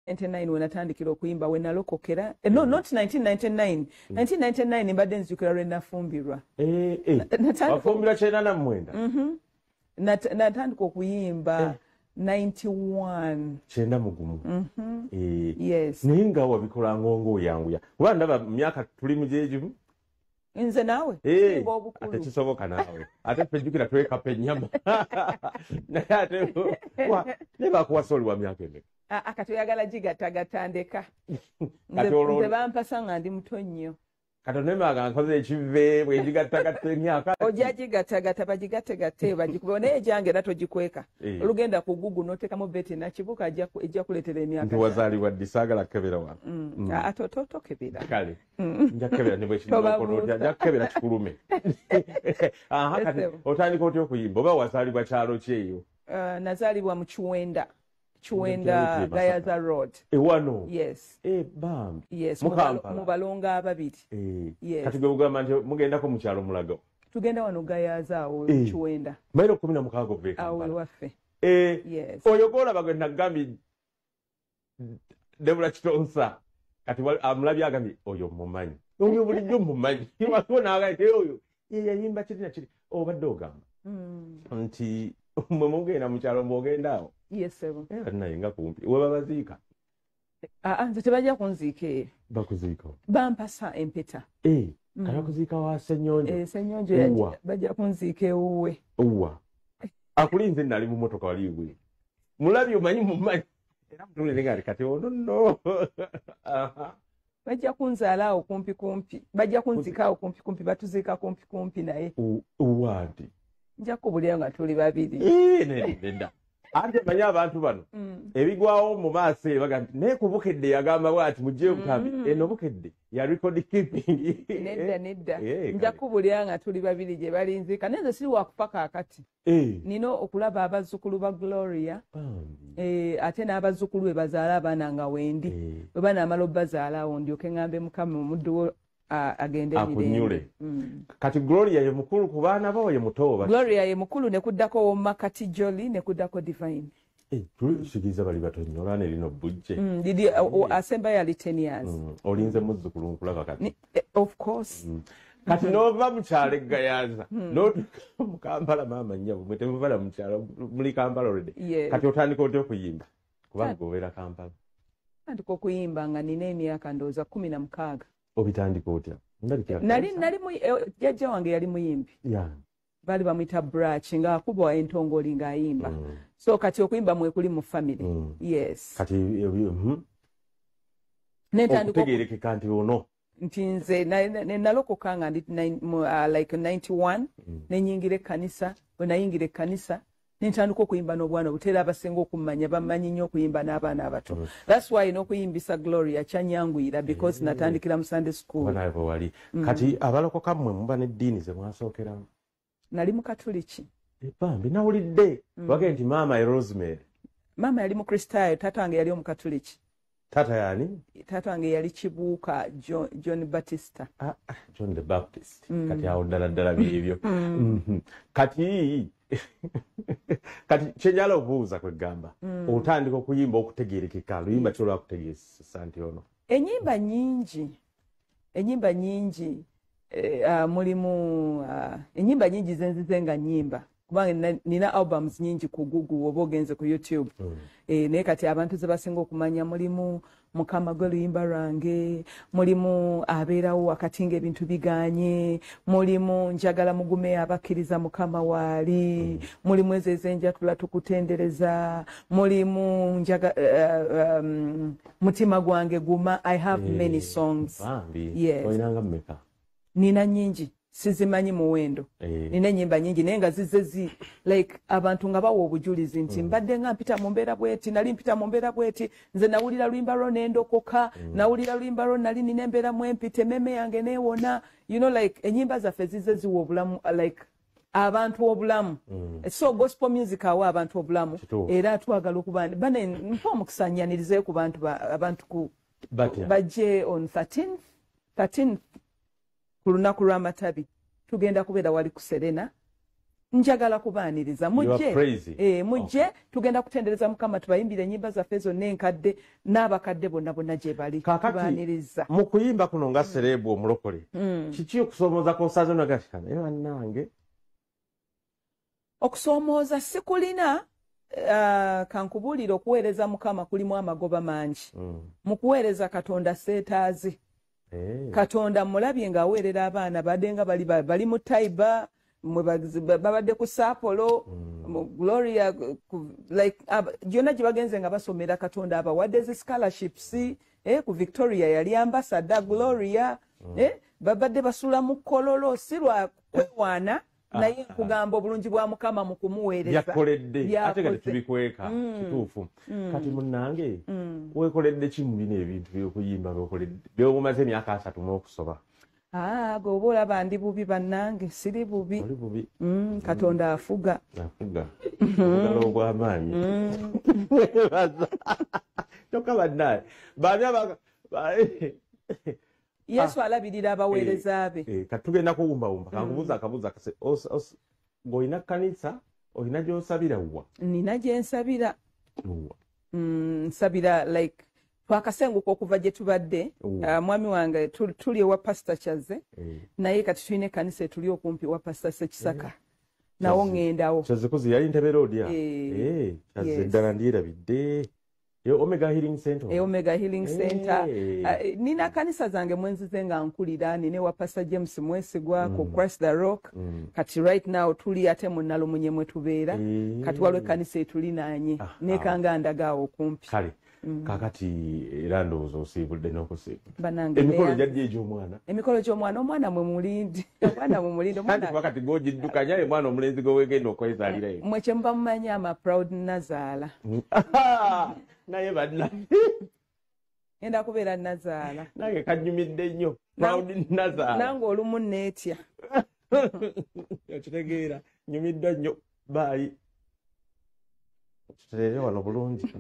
1999 when natandikira okuyimba we nalokokera no not 1999 1999 mbadde nzijukira lwe nafumbirwa wafumbirwa kyenda na mwenda natandika okuyimba 91 kyenda mugumu yes naye nga wabikola ng'oyanguya kuba ndaba mu myaka tuli mu gyegimu nze naawe ate kisoboka naawe ate fejjukira twekapa ennyama naye ate ne bakuwasa oli wa myaka emeka kati oyagala gigattagatandeka nze bampasa nga ndi muto nnyo katonemaga nkoze ekive bwegigattagatta emyaka ojja gigattagatta bagigattegatte bagikuba naye egyange era togikweka olugenda ku Google n'oteekamu beti nakibuka ejja kuleetera emyaka nti wazaalibwa ddi saagala kukebera wano tokebera kale nja kukebera ne bwekinokotya nja kukebera kikulume kati otandika otya okuyimba oba wazaalibwa kyalo kyeyo nazaalibwa mu Kiwenda Gayaza Road. Ewano. Yes. Bam. Yes. Mukampala. Mubalonga ababiri. Yes. Kati gwe bugamba nti mugendako mu kyalo Mulago. Tugenda wano Gayaza awo Kiwenda. Mailo 16 gwe Kampala. Awo waffe. Yes. Oyo gola bagwe nagambi Debula Kitonsa. Kati amulabya agambi oyo mumanyi. Oyo bulijjo mumanyi. Bakona agate oyo. Yayimba kiti na kiti. Obadde ogamba. Nti mwe mugenda mu kyalo mbogenda awo. Yes, sir. Naye nga kumpi. Weba baziika. Nze tebajja kunziika eyo. Bakuziika. Bampasa empeta. Kala kuziika wa Ssenyonjo. Ssenyonjo bajja kunziika ewuwe. Uwa. Akulinze nali mu motoka wali gwe. Mulabi omanyi mumanyi. Era mutule ngari kati no. Bajja kunzaala awo kumpi. Bajja kunziika awo kumpi batuziika kumpi naye. Uwadi. Nja kubulira nga tuli babiri. Nenda. Ate manya abantu bano ebigwawo mu maaso ebaga nti naye kubukedde yagamba bwati mujje bukambi eno bukedde ya record keeping nedda nja kubulira nga tuli babiri gye balinzika nenze siri wakufa kaakati nino okulaba abazzukulu ba Gloria ate n'abazzukulu be bazaala abaana nga wendi bwe banaamala obbazaalawo ndyoke ŋŋambe Mukama omuddu agende akunyule kati Gloria ye mukulu ku baana bo ye muto Gloria ye mukulu ne kuddako Womakati Jolly ne kuddako Divine tulisigiriza bali batonyola ne lino bujje didi asemba yali 10 years olinze muzzukulu nkulaba kati of course kati nova mukyalo Gayaza mu Kampala maama nnyabo mwete muvala mukyalo muli Kampala already kati otandika otya okuyimba kubanga gobeera Kampala andiko okuyimba nga nina emyaka ndowooza 16 obitandika otya nali jjajja wange yali muyimbi bali bamuyita Brach nga akubwa entongoli ng'ayimba so kati okuyimba mwekuli mu family yes kati okutegeerekeka nti ono nti nze nalokoka nga ndi like 91 nenyingira ekkanisa bwe nayingira ekkanisa nentandika okuyimba n'obwana obutera abasinga okumanya bamanyi nnyo okuyimba n'abaana abato that's why n'okuyimbisa Gloria kyanyanguyira because natandikira mu Sunday school wali kati abalokoka mmwe muba n'eddiini ze mwasookeramu nali mu Katuliki bambi nawulidde wage nti maama Rosemary maama yali mu Kristaayo taata wange yali omukatuliki taata yani taata wange yali Kibuuka John Baptista John the Baptist kati awo ddala byebyo kati kyenjala okubuuza kwegamba otandika okuyimba okutegeerekeka luyimba kyolwakutegeesa nti ono enyimba nyingi mulimu enyimba nyingi zenzize nga nyimba kubanga nina albums nyingi ku Google oba ogenze ku YouTube naye kati abantu ze basinga okumanya mulimu Mukama gwe luyimba lwange mulimu abeerawo wakati ng'ebintu biganye mulimu njagala mugume abakkiriza Mukama waali mulimu ezo ezenjatula tukutendereza mulimu mutima gwange guma I have many songs nina nyingi sizimanyi muwendo nina nyimba nyingi naye nga zize like abantu nga bawa obujulizi nti mbadde nga mpita mu mbeera bweti nali mpita mu mbeera bweti nze nawulira luyimba lwo nendokoka nawulira luyimba lwo nali nina embeera mwempite meme yange neewona you know like enyimba zaffe zize ziwa obulamu like abantu obulamu so gospel music awa abantu obulamu era twagala okuba bane mpa omukusanyanirizeyo ku bantu abantu bajje on 13 ku lunaku lw'amatabi tugenda kubeera wali ku Serena njagala kubaaniriza mujje tugenda kutendereza Mukama tubayimbire ennyimba zaffe zonna enkadde n'abakadde bonna gye bali kubaaniriza mu kuyimba kuno nga serebu omulokole kiki okusoomooza kosaze nagashana era nange okusoomooza sikulina kankubuulira okuweereza Mukama kulimu amagoba mangi mu kuweereza Katonda seetaazi Katonda mulabye ng'aweerera abaana badde nga bali mu Taiba babadde ku Sapolo Gloria like gyonna gye bagenze nga basomera Katonda abawadde zi scholarships ku Victoria yali ambassador Gloria babadde basula mu Kololo si lwa kwewaana naye kugamba obulungi bwa Mukama mu kumuweereza yakoledde ate kati tubikweka kituufu kati munnange weekoledde ki mu bino ebintu by'okuyimba byokoledde byobumaze emyaka 3 n'okusoba gwe olaba ndi bubi bannange siri bubi Katonda afuga obugalo obw'amaanyi kyokka bannaye Yesu alabirira abaweereza be kati tugenda kuwumbawumba kankubuuza akabuuza kase ng'olina kanisa olina gy'osabira wa nina gye nsabira nsabira like twakasenguka okuva gye tubadde mwami wange tuli ewa Pastor Kyaze naye kati tulina ekkanisa etuli okumpi wa Pastor Sekisaka nawo ŋŋendawo Kyazekuzi yali Ntebe Road Kyaze ddala ndyerabidde Omega Healing Center Omega Healing Center nina kanisa zange mwenzize nga nkulira nine wa Pastor James Mwesigwa ku Christ the Rock kati right now tuli ate mu Nnalumunye mwe tubeera kati waliwo kanisa etulinaanye nekanga ndagaawo okumpi kale kakati era ndowooza osiibudde n'okusiibula emikolo gyaddi egy'omwana omwana mwe mulindi kuba kati g'ogiddukanya ye mwana omulenzi gwe weegenda okwezaalirayo mwe kye muba mumanyi ama proud nazaala naye banna ngenda kubeera nazaala nange kanyumidde nnyo proud nazaala nange olumu neetya okitegeera nyumiddwa nnyo baayi tutereere wano bulungi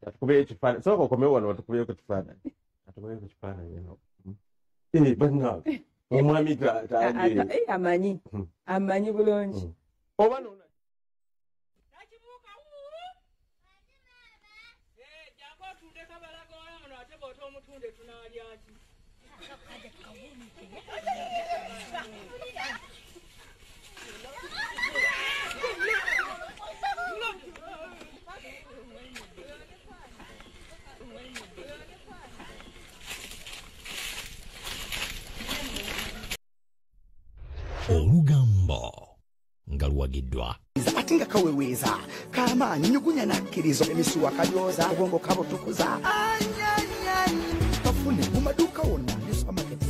atukubire ekifaananyi sooka okomewo wano batukubireko ekifaananyi atukubereko ekifaananyi bannaawe omwami amanyi bulungi oba Olugambo nga luwagiddwa ate nga kaweweeza k'amaanyi nyugunya nakkiriza emisuwa kalyoza obwongo kabutukuza bafune mu maduuka wonna ne supermarkets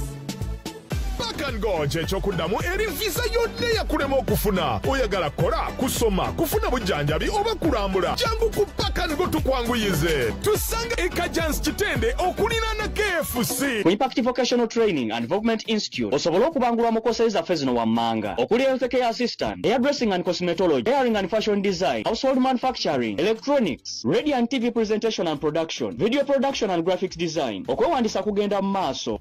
Ngonje ekyokuddamu eri visa yonna yakulema okufuna oyagala kola kusoma kufuna bujjanjabi oba kulambula jangu ku Pakango tukwanguyize tusange e Kajans Kitende okuliraana KFC ku Impact Vocational Training and Development Institute osobola okubangulwa mu kosa zaffe zino wammanga okuli health care assistant, hairdressing and cosmetology, hairing and fashion design, household manufacturing, electronics, radio and TV presentation and production, video production and graphics design. Okwewandisa kugenda mu maaso.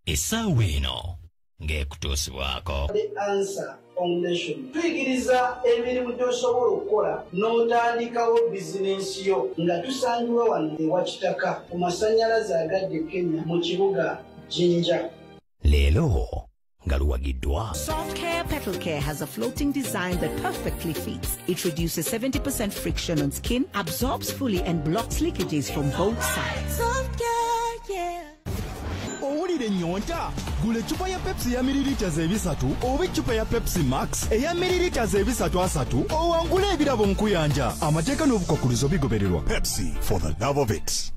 Essaawa eno ng'ekutuusibwako. The Answer Foundation tuyigiriza emirimu gy'osobola okukola n'otandikawo bizinensi yo nga tusangibwa wano ewa Kitaka ku masannyalaze agadde Kenya mu kibuga Jinja. Leero nga luwagiddwa. Soft Care Petal Care has a floating design that perfectly fits. It reduces 70% friction on skin, absorbs fully and blocks leakages from both sides. Soft Care, yeah. Owulire ennyonta? Gula eccupa ya Pepsi ya mililita 3 oba eccupa ya Pepsi Max eya mililita 3 owangule ebirabo nkuyanja. Amateeka n'obukwakkulizo bigobererwa. Pepsi, for the love of it.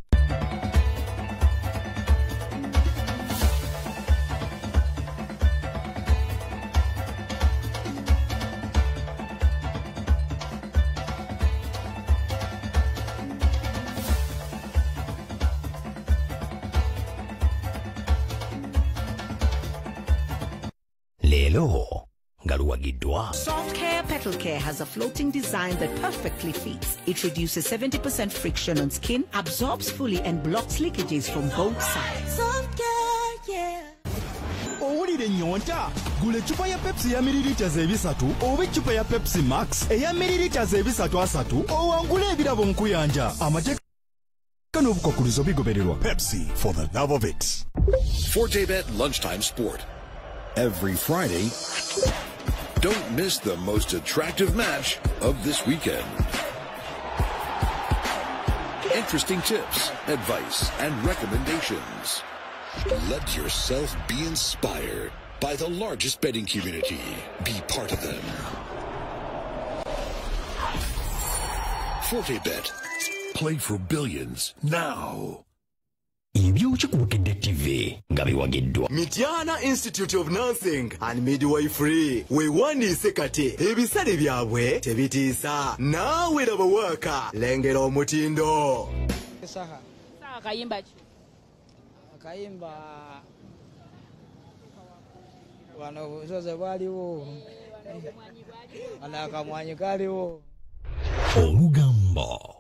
Leero nga luwagiddwa. Soft Care Petal Care has a floating design that perfectly fits. It reduces 70% friction on skin, absorbs fully and blocks leakages from both sides. Soft Care, yeah. owulira ennyonta gula eccupa ya pepsi ya mililiters 3 oba eccupa ya pepsi max eya mililiters 3 owangule ebirabo nkuyanja amateeka n'obukwakkulizo bigobererwa. Pepsi, for the love of it. ForteBet Lunchtime Sport. Every Friday, don't miss the most attractive match of this weekend. Interesting tips, advice, and recommendations. Let yourself be inspired by the largest betting community. Be part of them. ForteBet. Play for billions now. Ebyokikuwukidde TV nga biwagiddwa. Mityana Institute of Nursing and Midwifery weewandiise kati ebisale byabwe tebitiisa naawe laba waaka lengera omutindo. Saha kayimba ki? Kayimba wano busoze bwaliwo ana akamwanyi kaliwo. Olugambo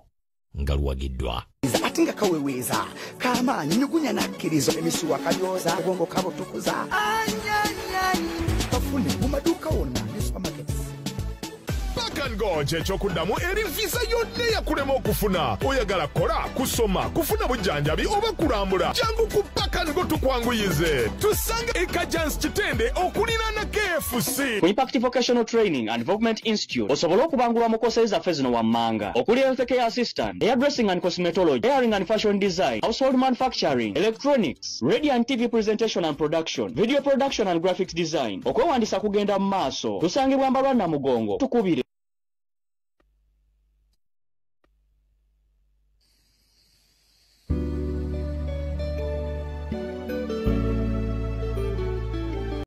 nga luwagiddwa. Ate nga kaweweeza k'amaanyi nyugunya n'akkirizo emisuwa kalyoza obwongo kabutukuza bafune mu maduuka wonna ne supermarkets. Pack and Go ky'ekyokuddamu eri visa yonna yakulema okufuna. Oyagala kola, kusoma, kufuna bujjanjabi oba kulambula. Jangu ku Pack and Go tukwanguyize. Tusange e Kajans Kitende okuliraana KFC. Ku Impact Vocational Training and Development Institute osobola okubangulwa mu koseezi zaffe zino wammanga. Okuli health care assistant, hairdressing and cosmetology, hairing and fashion design, household manufacturing, electronics, radio and TV presentation and production, video production and graphics design. Okwewandisa kugenda mu maaso. Tusangibwa Mbalwa Namugongo. Tukubire